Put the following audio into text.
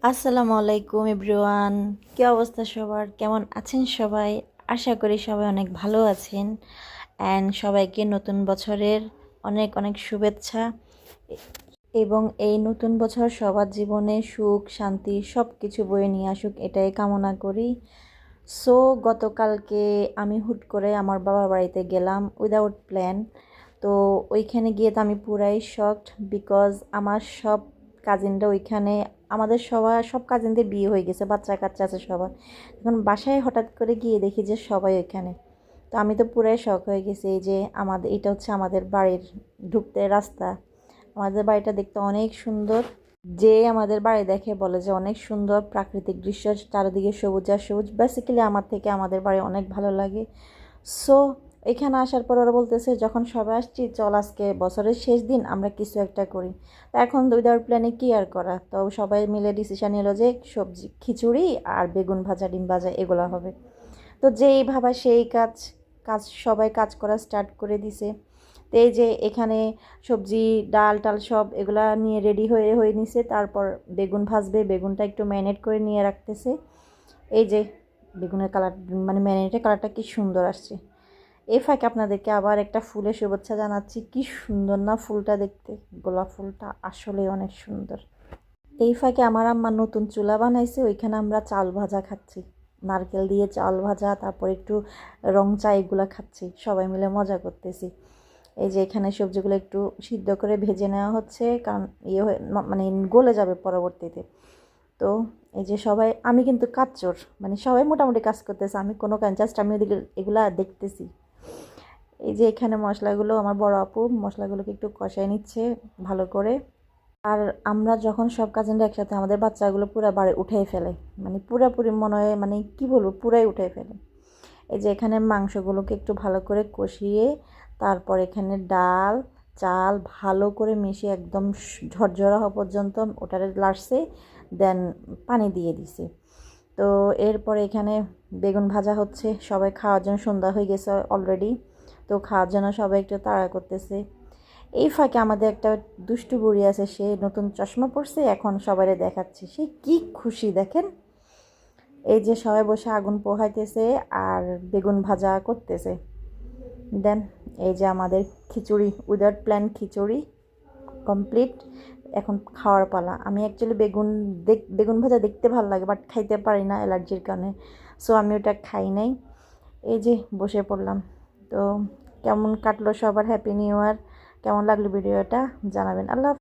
আসসালামু আলাইকুম এভরিওয়ান। কি অবস্থা সবার? কেমন আছেন সবাই? আশা করি সবাই অনেক ভালো আছেন। অ্যান্ড সবাইকে নতুন বছরের অনেক অনেক শুভেচ্ছা এবং এই নতুন বছর সবার জীবনে সুখ শান্তি সব কিছু বয়ে নিয়ে আসুক, এটাই কামনা করি। সো গতকালকে আমি হুট করে আমার বাবার বাড়িতে গেলাম উইদাউট প্ল্যান। তো ওইখানে গিয়ে তো আমি পুরাই শকড, বিকজ আমার সব কাজিনরা ওইখানে, আমাদের সব কাজিনদের বিয়ে হয়ে গেছে, বাচ্চা কাচ্চা আছে সবার। এখন বাসায় হঠাৎ করে গিয়ে দেখি যে সবাই ওইখানে। তো আমি তো পুরাই শক হয়ে গেছি। এই যে এটা হচ্ছে আমাদের বাড়ির ঢুকতে রাস্তা। আমাদের বাড়িটা দেখতে অনেক সুন্দর। যে আমাদের বাড়ি দেখে বলে যে অনেক সুন্দর প্রাকৃতিক দৃশ্য, চারিদিকে সবুজ আর সবুজ। বেসিক্যালি আমার থেকে আমাদের বাড়ি অনেক ভালো লাগে। সো এখানে আসার পর ওরা বলতেছে যখন সবাই আসছি চল আজকে বছরের শেষ দিন আমরা কিছু একটা করি। তা এখন উইদাউট প্ল্যানে কী আর করা, তো সবাই মিলে ডিসিশন নিল যে সবজি খিচুড়ি আর বেগুন ভাজা ডিম ভাজা এগুলো হবে। তো যেই ভাবা সেই কাজ, সবাই কাজ করা স্টার্ট করে দিছে। তো এই যে এখানে সবজি ডাল টাল সব এগুলা নিয়ে রেডি হয়ে নিছে। তারপর বেগুন ভাজবে, বেগুনটা একটু ম্যারিনেট করে নিয়ে রাখতেছে। এই যে বেগুনের কালার, মানে ম্যারিনেটের কালারটা কি সুন্দর আসছে। এই ফাঁকে আপনাদেরকে আবার একটা ফুলের শুভেচ্ছা জানাচ্ছি। কি সুন্দর না ফুলটা দেখতে, গোলাপ ফুলটা আসলে অনেক সুন্দর। এই ফাঁকে আমার আম্মা নতুন চুলা বানাইছে, ওইখানে আমরা চাল ভাজা খাচ্ছি, নারকেল দিয়ে চাল ভাজা, তারপর একটু রং চা এগুলো খাচ্ছি, সবাই মিলে মজা করতেছি। এই যে এখানে সবজিগুলো একটু সিদ্ধ করে ভেজে নেওয়া হচ্ছে, কারণ মানে গলে যাবে পরবর্তীতে। তো এই যে সবাই, আমি কিন্তু কাজচোর, মানে সবাই মোটামুটি কাজ করতেছে, আমি কোনো কাজ, জাস্ট আমি ওদিকে এগুলা দেখতেছি। এই যে এখানে মশলাগুলো আমার বড় আপু মশলাগুলোকে একটু কষায় নিচ্ছে ভালো করে। আর আমরা যখন সব কাজিনরা একসাথে, আমাদের বাচ্চাগুলো পুরো বাড়ি উঠেই ফেলে, মানে পুরোপুরি মনে হয়, মানে কি বলবো, পুরাই উঠে ফেলে। এই যে এখানে মাংসগুলোকে একটু ভালো করে কষিয়ে, তারপর এখানে ডাল চাল ভালো করে মিশিয়ে একদম ঝরঝরা হওয়া পর্যন্ত ওটারে লাড়ছে, দেন পানি দিয়ে দিছি। তো এরপরে এখানে বেগুন ভাজা হচ্ছে, সবাই খাওয়ার জন্য, সন্ধ্যা হয়ে গেছে অলরেডি। তো খাওয়ার জন্য সবাই একটু তাড়া করতেছে। এই ফাঁকে আমাদের একটা দুষ্টু বুড়ি আছে, সে নতুন চশমা পরছে, এখন সবাই দেখাচ্ছে, সে কি খুশি দেখেন। এই যে সবাই বসে আগুন পোহাইতেছে আর বেগুন ভাজা করতেছে। দেন এই যে আমাদের খিচুড়ি, উইদাউট প্ল্যান খিচুড়ি কমপ্লিট। এখন খাওয়ার পালা। আমি অ্যাকচুয়ালি বেগুন ভাজা দেখতে ভালো লাগে, বাট খাইতে পারি না অ্যালার্জির কারণে। সো আমি ওটা খাই নাই। এই যে বসে পড়লাম। তো কেমন কাটলো সবার? Happy new year. কেমন লাগলো ভিডিওটা জানাবেন। আল্লাহ।